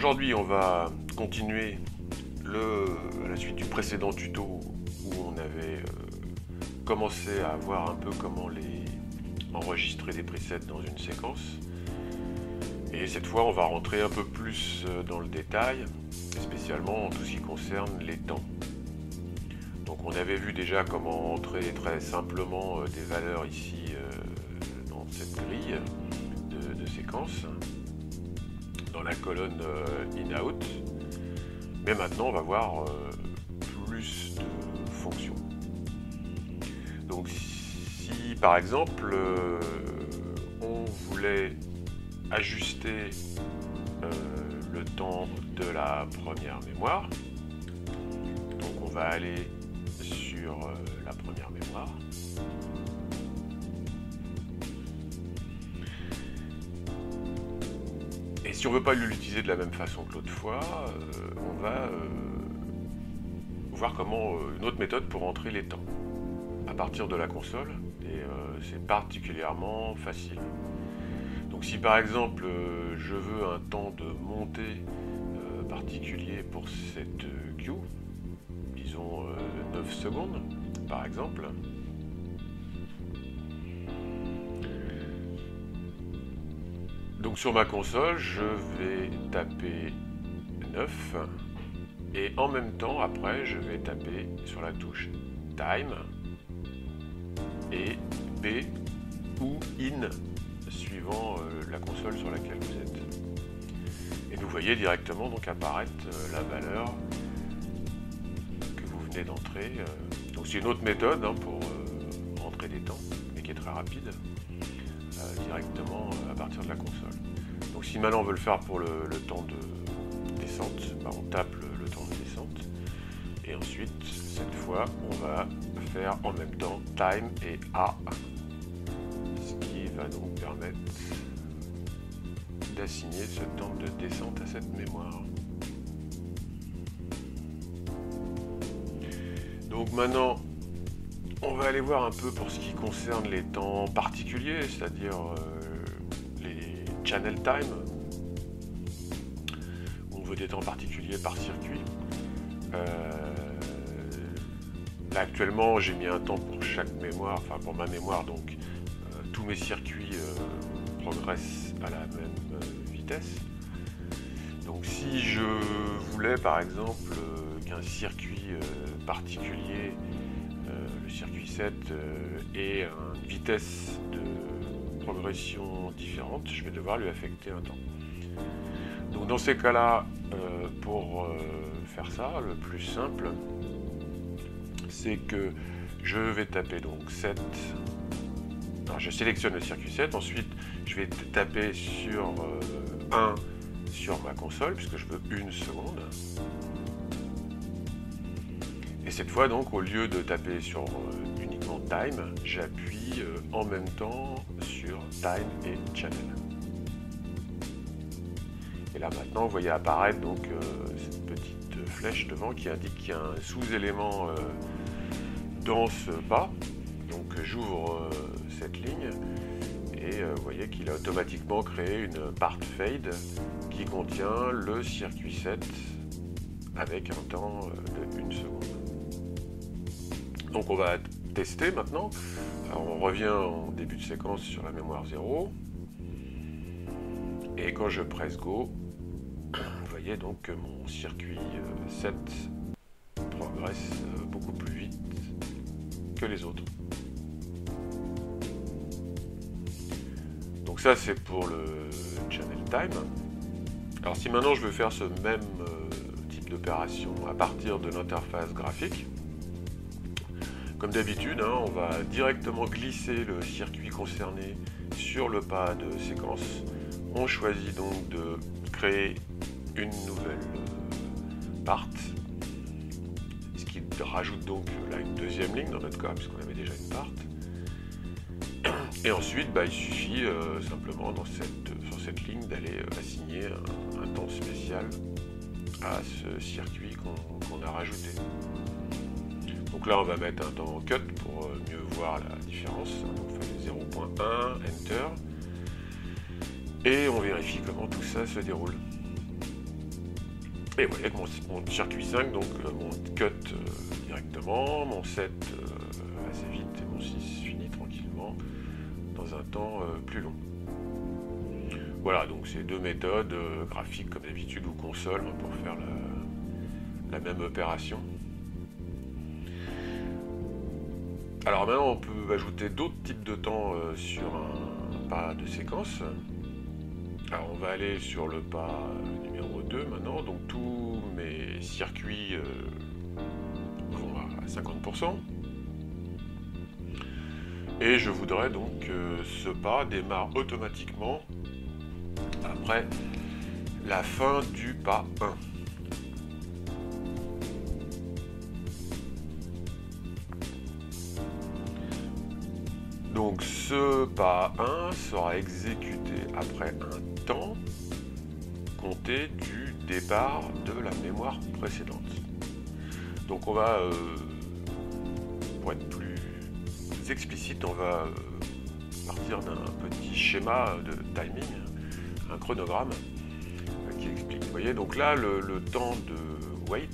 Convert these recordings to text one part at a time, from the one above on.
aujourd'hui, on va continuer la suite du précédent tuto où on avait commencé à voir un peu comment enregistrer des presets dans une séquence. Et cette fois, on va rentrer un peu plus dans le détail, spécialement en tout ce qui concerne les temps. Donc on avait vu déjà comment entrer très simplement des valeurs ici dans cette grille de séquences, dans la colonne in-out. Mais maintenant on va voir plus de fonctions. Donc si par exemple on voulait ajuster le temps de la première mémoire, donc on va aller sur la première mémoire. Et si on ne veut pas l'utiliser de la même façon que l'autre fois, on va voir comment une autre méthode pour entrer les temps à partir de la console, et c'est particulièrement facile. Donc si par exemple je veux un temps de montée particulier pour cette queue, disons 9 secondes par exemple, donc sur ma console je vais taper 9 et en même temps après je vais taper sur la touche time et B ou IN suivant la console sur laquelle vous êtes. Et vous voyez directement donc apparaître la valeur que vous venez d'entrer. Donc c'est une autre méthode pour rentrer des temps, mais qui est très rapide, directement à partir de la console. Donc si maintenant on veut le faire pour le temps de descente, on tape le temps de descente, et ensuite cette fois on va faire en même temps time et A, ce qui va donc permettre d'assigner ce temps de descente à cette mémoire. Donc maintenant on va aller voir un peu pour ce qui concerne les temps particuliers, c'est-à-dire les channel time. On veut des temps particuliers par circuit. Là actuellement j'ai mis un temps pour chaque mémoire, enfin pour ma mémoire, donc tous mes circuits progressent à la même vitesse. Donc si je voulais par exemple qu'un circuit particulier, le circuit 7, ait une vitesse de progression différente, je vais devoir lui affecter un temps. Donc dans ces cas-là, pour faire ça, le plus simple, c'est que je vais taper donc 7. Alors je sélectionne le circuit 7, ensuite je vais taper sur 1 sur ma console, puisque je veux 1 seconde. Et cette fois donc, au lieu de taper sur uniquement time, j'appuie en même temps sur time et channel. Et là maintenant vous voyez apparaître donc cette petite flèche devant qui indique qu'il y a un sous-élément dans ce pas. Donc j'ouvre cette ligne et vous voyez qu'il a automatiquement créé une part fade qui contient le circuit 7 avec un temps de 1 seconde. Donc on va tester maintenant. Alors on revient en début de séquence sur la mémoire 0 et quand je presse Go, vous voyez donc que mon circuit 7 progresse beaucoup plus vite que les autres. Donc ça c'est pour le channel time. Alors si maintenant je veux faire ce même type d'opération à partir de l'interface graphique, comme d'habitude, on va directement glisser le circuit concerné sur le pas de séquence. On choisit donc de créer une nouvelle part, ce qui rajoute donc là une deuxième ligne dans notre cas, puisqu'on avait déjà une part. Et ensuite, il suffit simplement sur cette ligne d'aller assigner un temps spécial à ce circuit qu'on a rajouté. Donc là, on va mettre un temps cut pour mieux voir la différence. Donc on fait 0.1, Enter. Et on vérifie comment tout ça se déroule. Et vous voyez que mon circuit 5 donc mon cut directement, mon 7 assez vite et mon 6 finit tranquillement dans un temps plus long. Voilà, donc c'est deux méthodes graphiques comme d'habitude ou console pour faire la même opération. Alors maintenant on peut ajouter d'autres types de temps sur un pas de séquence. Alors on va aller sur le pas numéro 2 maintenant, donc tous mes circuits vont à 50%. Et je voudrais donc que ce pas démarre automatiquement après la fin du pas 1. Donc ce pas 1 sera exécuté après un temps compté du départ de la mémoire précédente. Donc on va, pour être plus explicite, on va partir d'un petit schéma de timing, un chronogramme qui explique. Vous voyez, donc là le temps de wait,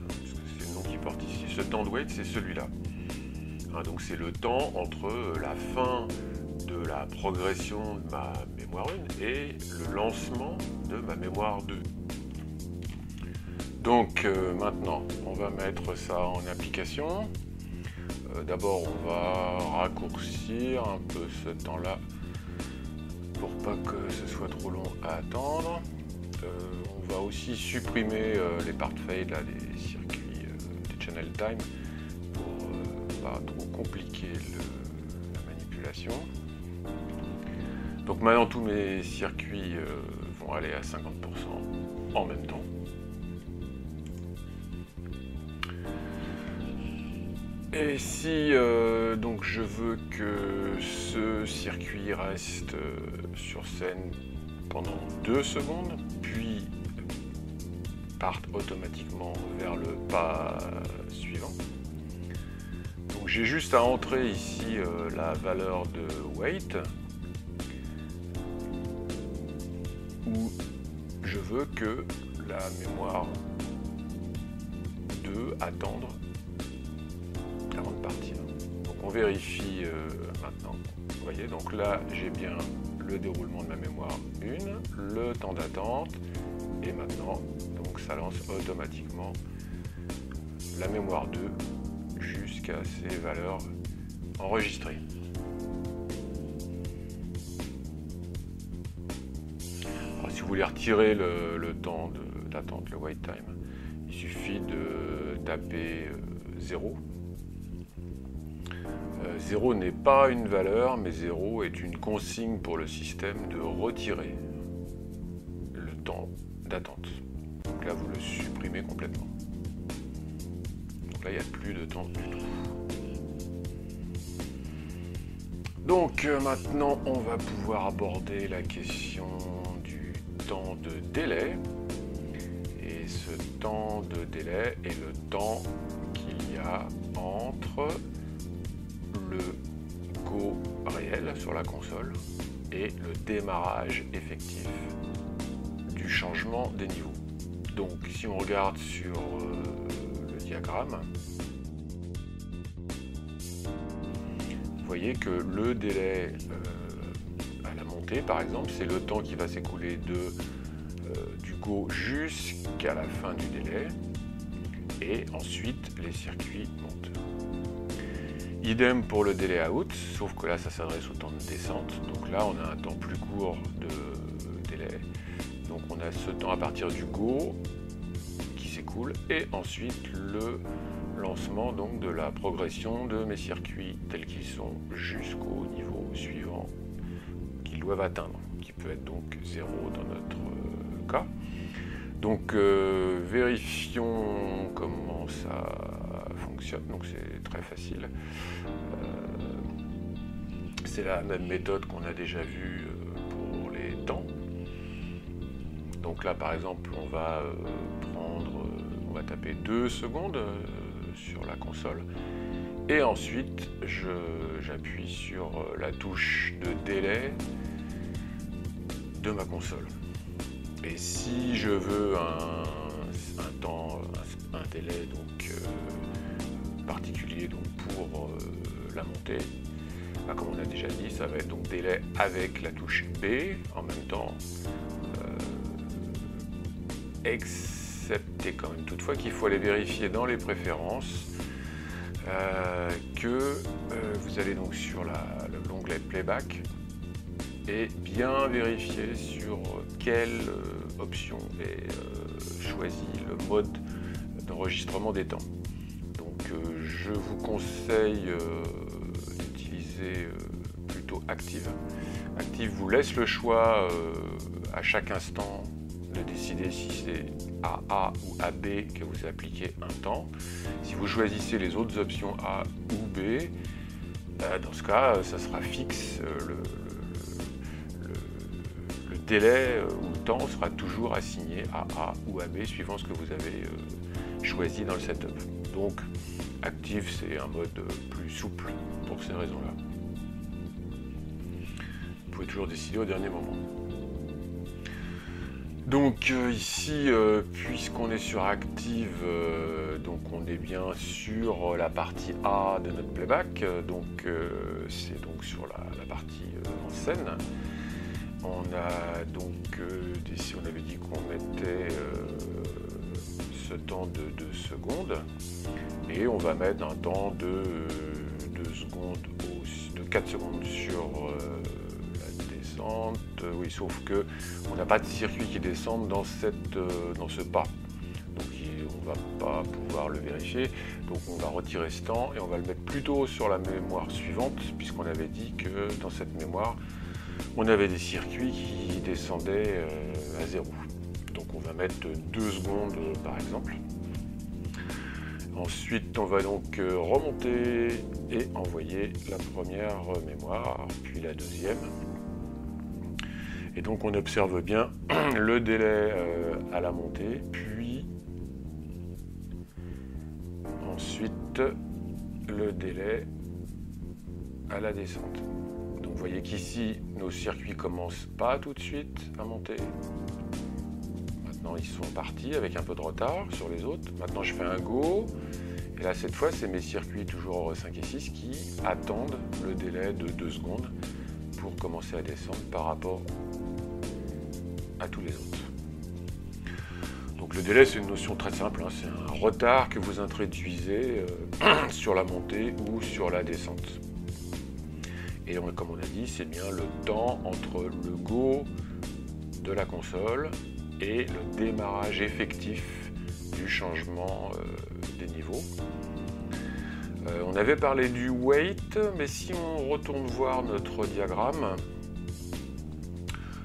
parce que c'est le nom qui porte ici, ce temps de wait c'est celui-là. Donc c'est le temps entre la fin de la progression de ma mémoire 1 et le lancement de ma mémoire 2. Donc maintenant, on va mettre ça en application. D'abord, on va raccourcir un peu ce temps-là pour pas que ce soit trop long à attendre. On va aussi supprimer les part fade, là, les circuits des channel time, pas trop compliquer la manipulation. Donc maintenant tous mes circuits vont aller à 50% en même temps. Et si donc je veux que ce circuit reste sur scène pendant 2 secondes, puis parte automatiquement vers le pas suivant. Donc j'ai juste à entrer ici la valeur de wait, où je veux que la mémoire 2 attendre avant de partir. Donc on vérifie maintenant. Vous voyez, donc là j'ai bien le déroulement de ma mémoire 1, le temps d'attente, et maintenant donc ça lance automatiquement la mémoire 2 jusqu'à ces valeurs enregistrées. Alors, si vous voulez retirer le temps d'attente, le wait time, il suffit de taper 0. 0 n'est pas une valeur, mais 0 est une consigne pour le système de retirer le temps d'attente. Donc là, vous le supprimez complètement. Donc là, il n'y a plus de temps du tout. Donc maintenant, on va pouvoir aborder la question du temps de délai. Et ce temps de délai est le temps qu'il y a entre le go réel sur la console et le démarrage effectif du changement des niveaux. Donc si on regarde sur le diagramme, vous voyez que le délai à la montée, par exemple, c'est le temps qui va s'écouler du go jusqu'à la fin du délai, et ensuite les circuits montent. Idem pour le délai out, sauf que là ça s'adresse au temps de descente, donc là on a un temps plus court de délai. Donc on a ce temps à partir du go qui s'écoule, et ensuite le lancement donc de la progression de mes circuits tels qu'ils sont jusqu'au niveau suivant qu'ils doivent atteindre, qui peut être donc 0 dans notre cas. Donc vérifions comment ça fonctionne. Donc c'est très facile. C'est la même méthode qu'on a déjà vue pour les temps. Donc là par exemple on va on va taper 2 secondes sur la console, et ensuite j'appuie sur la touche de délai de ma console. Et si je veux un délai donc, particulier donc, pour la montée. Comme on a déjà dit, ça va être donc délai avec la touche B en même temps, excepté quand même toutefois qu'il faut aller vérifier dans les préférences que vous allez donc sur l'onglet Playback et bien vérifier sur quelle option est choisi le mode d'enregistrement des temps. Donc je vous conseille d'utiliser plutôt Active. Active vous laisse le choix à chaque instant de décider si c'est à A ou à B que vous appliquez un temps. Si vous choisissez les autres options A ou B, dans ce cas, ça sera fixe. Le délai ou le temps sera toujours assigné à A ou à B suivant ce que vous avez choisi dans le setup. Donc, Active, c'est un mode plus souple pour ces raisons-là. Vous pouvez toujours décider au dernier moment. Donc ici, puisqu'on est sur Active, donc on est bien sur la partie A de notre playback, donc c'est donc sur la partie en scène. On a donc, ici on avait dit qu'on mettait ce temps de 2 secondes, et on va mettre un temps de 4 secondes sur oui, sauf que on n'a pas de circuit qui descende dans ce pas, donc on ne va pas pouvoir le vérifier, donc on va retirer ce temps et on va le mettre plutôt sur la mémoire suivante, puisqu'on avait dit que dans cette mémoire on avait des circuits qui descendaient à 0, donc on va mettre 2 secondes par exemple. Ensuite, on va donc remonter et envoyer la première mémoire, puis la deuxième. Et donc on observe bien le délai à la montée, puis ensuite le délai à la descente. Donc vous voyez qu'ici, nos circuits ne commencent pas tout de suite à monter. Maintenant, ils sont partis avec un peu de retard sur les autres. Maintenant, je fais un go. Et là, cette fois, c'est mes circuits toujours 5 et 6 qui attendent le délai de 2 secondes pour commencer à descendre par rapport à tous les autres. Donc le délai, c'est une notion très simple, hein, c'est un retard que vous introduisez sur la montée ou sur la descente. Et comme on a dit, c'est bien le temps entre le go de la console et le démarrage effectif du changement des niveaux. On avait parlé du wait, mais si on retourne voir notre diagramme,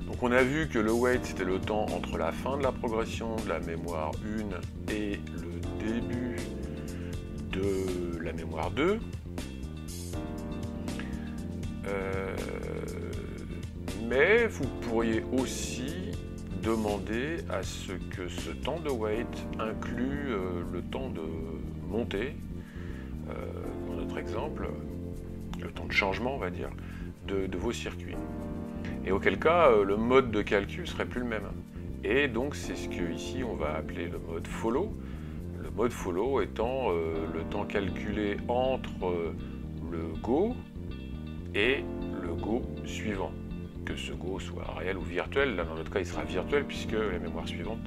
donc on a vu que le wait, c'était le temps entre la fin de la progression de la mémoire 1 et le début de la mémoire 2. Mais vous pourriez aussi demander à ce que ce temps de wait inclue le temps de montée, dans notre exemple, le temps de changement, on va dire, de vos circuits. Et auquel cas, le mode de calcul serait plus le même. Et donc, c'est ce que ici on va appeler le mode follow. Le mode follow étant le temps calculé entre le go et le go suivant. Que ce go soit réel ou virtuel. Là, dans notre cas, il sera virtuel puisque la mémoire suivante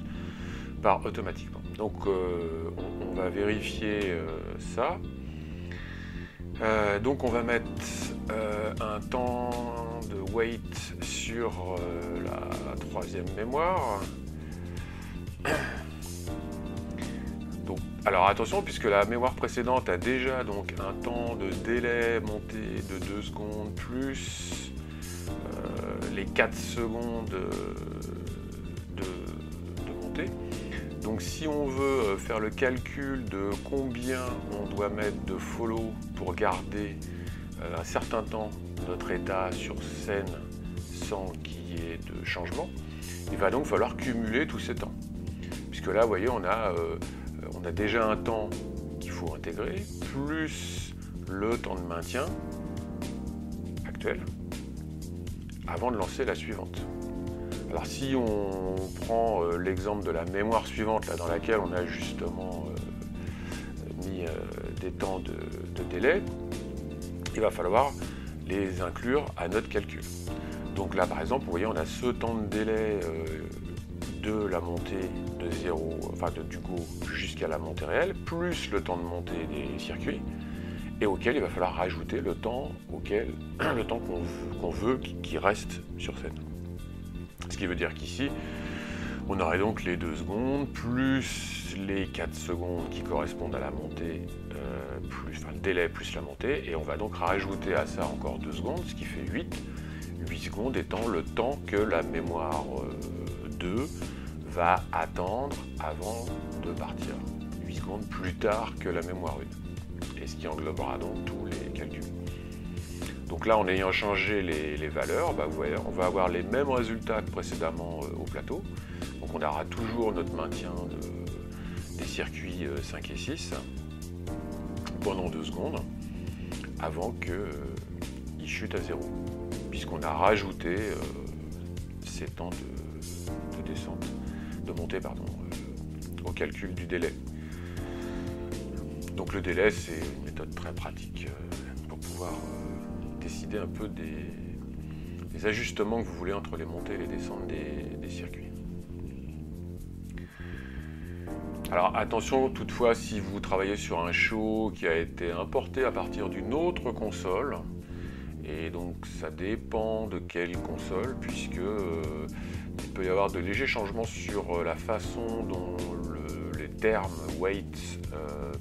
part automatiquement. Donc, on va vérifier ça. Donc, on va mettre un temps de wait sur la troisième mémoire. Donc, alors attention, puisque la mémoire précédente a déjà donc un temps de délai monté de 2 secondes plus les 4 secondes de montée. Donc si on veut faire le calcul de combien on doit mettre de follow pour garder un certain temps notre état sur scène sans qu'il y ait de changement, il va donc falloir cumuler tous ces temps. Puisque là, vous voyez, on a déjà un temps qu'il faut intégrer, plus le temps de maintien actuel, avant de lancer la suivante. Alors si on prend l'exemple de la mémoire suivante, là, dans laquelle on a justement mis des temps de délai, il va falloir les inclure à notre calcul. Donc là, par exemple, vous voyez, on a ce temps de délai de la montée de 0, enfin du go jusqu'à la montée réelle, plus le temps de montée des circuits, et auquel il va falloir rajouter le temps qu'on veut qui reste sur scène. Ce qui veut dire qu'ici, on aurait donc les 2 secondes, plus les 4 secondes qui correspondent à la montée, le délai plus la montée, et on va donc rajouter à ça encore 2 secondes, ce qui fait 8. 8 secondes étant le temps que la mémoire 2 va attendre avant de partir. 8 secondes plus tard que la mémoire 1. Et ce qui englobera donc tous les calculs. Donc là, en ayant changé les valeurs, vous voyez, on va avoir les mêmes résultats que précédemment au plateau. Donc on aura toujours notre maintien des circuits 5 et 6 pendant 2 secondes avant qu'ils chutent à 0. Puisqu'on a rajouté ces temps de descente, de montée, pardon, au calcul du délai. Donc le délai, c'est une méthode très pratique pour pouvoir décider un peu des ajustements que vous voulez entre les montées et les descentes des circuits. Alors attention toutefois, si vous travaillez sur un show qui a été importé à partir d'une autre console, et donc ça dépend de quelle console, puisque il peut y avoir de légers changements sur la façon dont les termes weight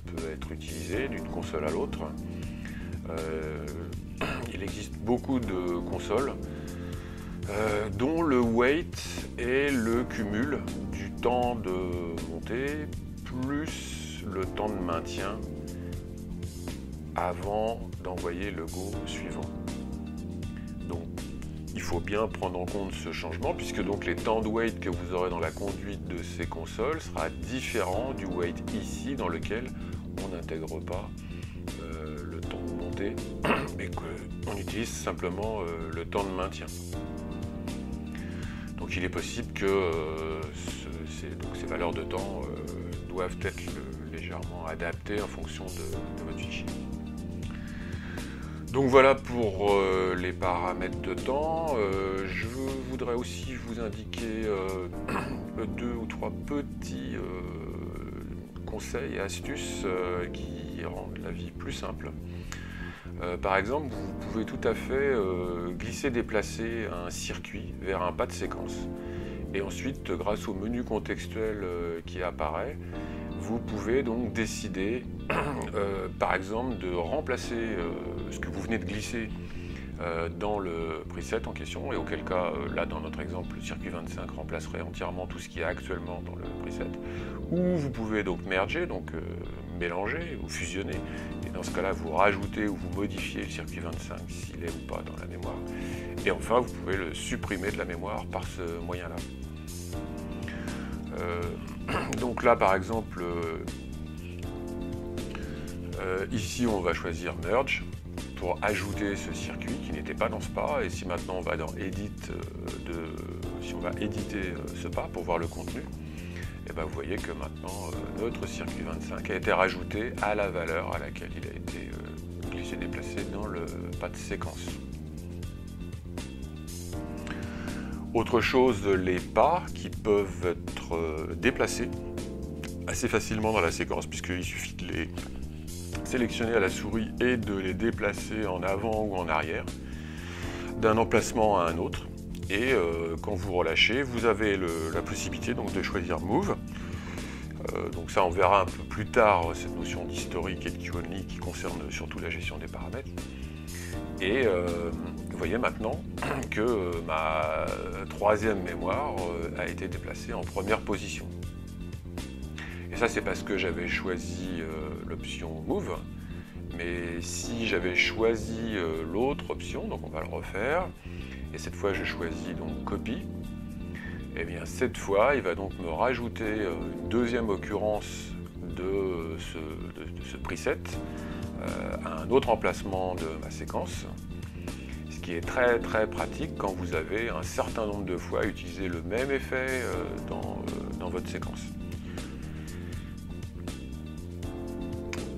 peut être utilisé d'une console à l'autre. Il existe beaucoup de consoles dont le weight est le cumul du temps de montée plus le temps de maintien avant d'envoyer le go suivant. Donc il faut bien prendre en compte ce changement, puisque donc les temps de wait que vous aurez dans la conduite de ces consoles sera différent du wait ici, dans lequel on n'intègre pas le temps de montée, mais qu'on utilise simplement le temps de maintien. Donc il est possible que ces valeurs de temps doivent être légèrement adaptées en fonction de votre fichier. Donc voilà pour les paramètres de temps. Je voudrais aussi vous indiquer 2 ou 3 petits conseils et astuces qui rendent la vie plus simple. Par exemple, vous pouvez tout à fait glisser, déplacer un circuit vers un pas de séquence. Et ensuite, grâce au menu contextuel qui apparaît, vous pouvez donc décider, par exemple, de remplacer ce que vous venez de glisser dans le preset en question, et auquel cas, là dans notre exemple, le circuit 25 remplacerait entièrement tout ce qui est actuellement dans le preset. Ou vous pouvez donc merger, donc mélanger ou fusionner, et dans ce cas-là, vous rajoutez ou vous modifiez le circuit 25 s'il est ou pas dans la mémoire. Et enfin, vous pouvez le supprimer de la mémoire par ce moyen-là. Donc là, par exemple, ici, on va choisir Merge pour ajouter ce circuit qui n'était pas dans ce pas. Et si maintenant on va dans Edit, si on va éditer ce pas pour voir le contenu, et ben vous voyez que maintenant notre circuit 25 a été rajouté à la valeur à laquelle il a été glissé, déplacé dans le pas de séquence. Autre chose, les pas qui peuvent être déplacés assez facilement dans la séquence, puisqu'il suffit de les sélectionner à la souris et de les déplacer en avant ou en arrière d'un emplacement à un autre. Et quand vous relâchez, vous avez la possibilité donc de choisir Move. Donc ça, on verra un peu plus tard cette notion d'historique et de Q-only qui concerne surtout la gestion des paramètres. Et vous voyez maintenant que ma troisième mémoire a été déplacée en première position. Et ça, c'est parce que j'avais choisi l'option Move. Mais si j'avais choisi l'autre option, donc on va le refaire, et cette fois je choisis donc Copy, et bien cette fois il va donc me rajouter une deuxième occurrence de ce preset à un autre emplacement de ma séquence, ce qui est très très pratique quand vous avez un certain nombre de fois utilisé le même effet dans votre séquence.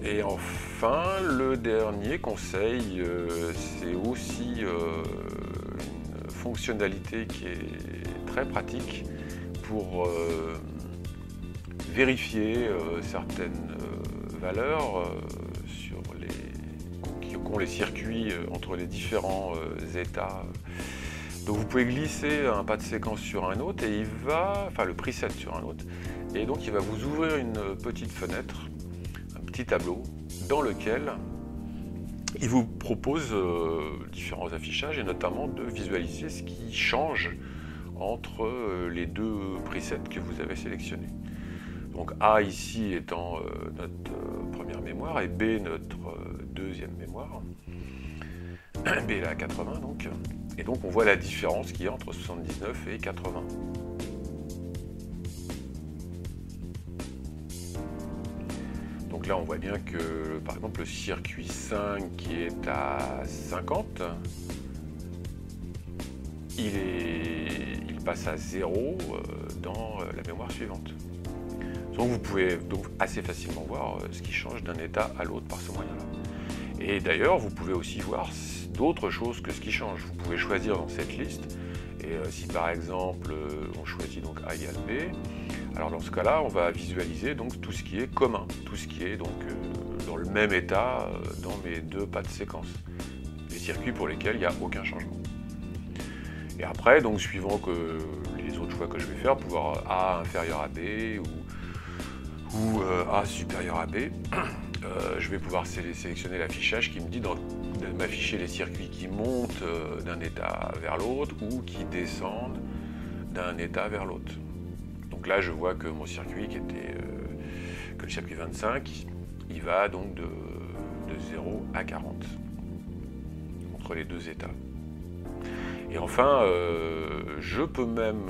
Et enfin, le dernier conseil, c'est aussi une fonctionnalité qui est très pratique pour vérifier certaines valeurs qu'ont les circuits entre les différents états. Donc vous pouvez glisser un pas de séquence sur un autre et le preset sur un autre, et donc il va vous ouvrir une petite fenêtre, un petit tableau dans lequel il vous propose différents affichages et notamment de visualiser ce qui change entre les deux presets que vous avez sélectionnés. Donc A ici étant notre première mémoire et B notre deuxième mémoire. B est à 80 donc. Et donc on voit la différence qu'il y a entre 79 et 80. Donc là on voit bien que par exemple le circuit 5 qui est à 50, il passe à 0 dans la mémoire suivante. Donc vous pouvez donc assez facilement voir ce qui change d'un état à l'autre par ce moyen-là. Et d'ailleurs, vous pouvez aussi voir d'autres choses que ce qui change. Vous pouvez choisir dans cette liste, et si par exemple on choisit donc A égale B, alors dans ce cas-là, on va visualiser donc tout ce qui est commun, tout ce qui est donc dans le même état dans mes deux pas de séquence, les circuits pour lesquels il n'y a aucun changement. Et après, donc suivant que les autres choix que je vais faire, pouvoir A inférieur à B ou A supérieur à B, je vais pouvoir sélectionner l'affichage qui me dit de m'afficher les circuits qui montent d'un état vers l'autre ou qui descendent d'un état vers l'autre. Donc là, je vois que mon circuit, que le circuit 25, il va donc de 0 à 40 entre les deux états. Et enfin, je peux même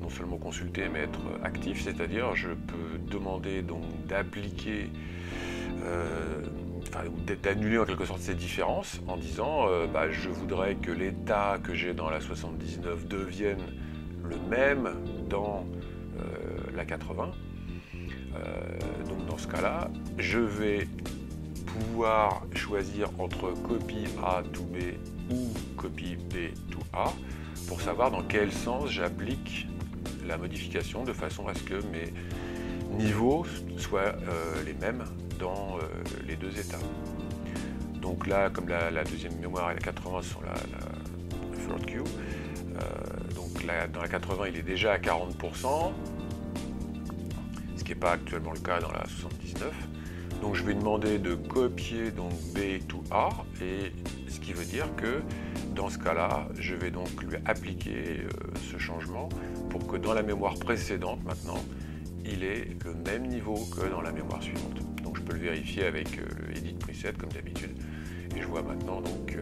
non seulement consulter mais être actif, c'est-à-dire je peux demander donc d'appliquer, d'annuler en quelque sorte ces différences en disant je voudrais que l'état que j'ai dans la 79 devienne le même dans la 80. Donc dans ce cas-là, je vais pouvoir choisir entre copy A to B ou copy B to A pour savoir dans quel sens j'applique la modification de façon à ce que mes niveaux soient les mêmes dans les deux états. Donc là, comme la deuxième mémoire et la 80 sont la third queue, donc là, dans la 80 il est déjà à 40%, ce qui n'est pas actuellement le cas dans la 79. Donc je vais demander de copier donc B to A, et ce qui veut dire que dans ce cas-là, je vais donc lui appliquer ce changement pour que dans la mémoire précédente maintenant, il ait le même niveau que dans la mémoire suivante. Donc je peux le vérifier avec le edit preset comme d'habitude, et je vois maintenant donc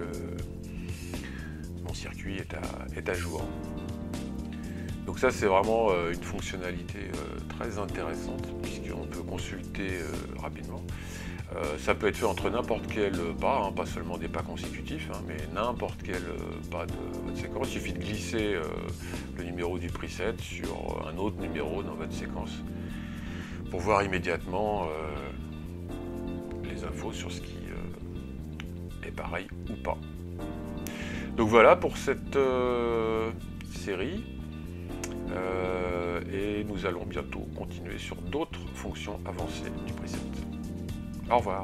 mon circuit est à jour. Donc ça c'est vraiment une fonctionnalité très intéressante puisqu'on peut consulter rapidement. Ça peut être fait entre n'importe quel pas, pas seulement des pas consécutifs, mais n'importe quel pas de votre séquence. Il suffit de glisser le numéro du preset sur un autre numéro dans votre séquence pour voir immédiatement les infos sur ce qui est pareil ou pas. Donc voilà pour cette série. Et nous allons bientôt continuer sur d'autres fonctions avancées du preset. Au revoir.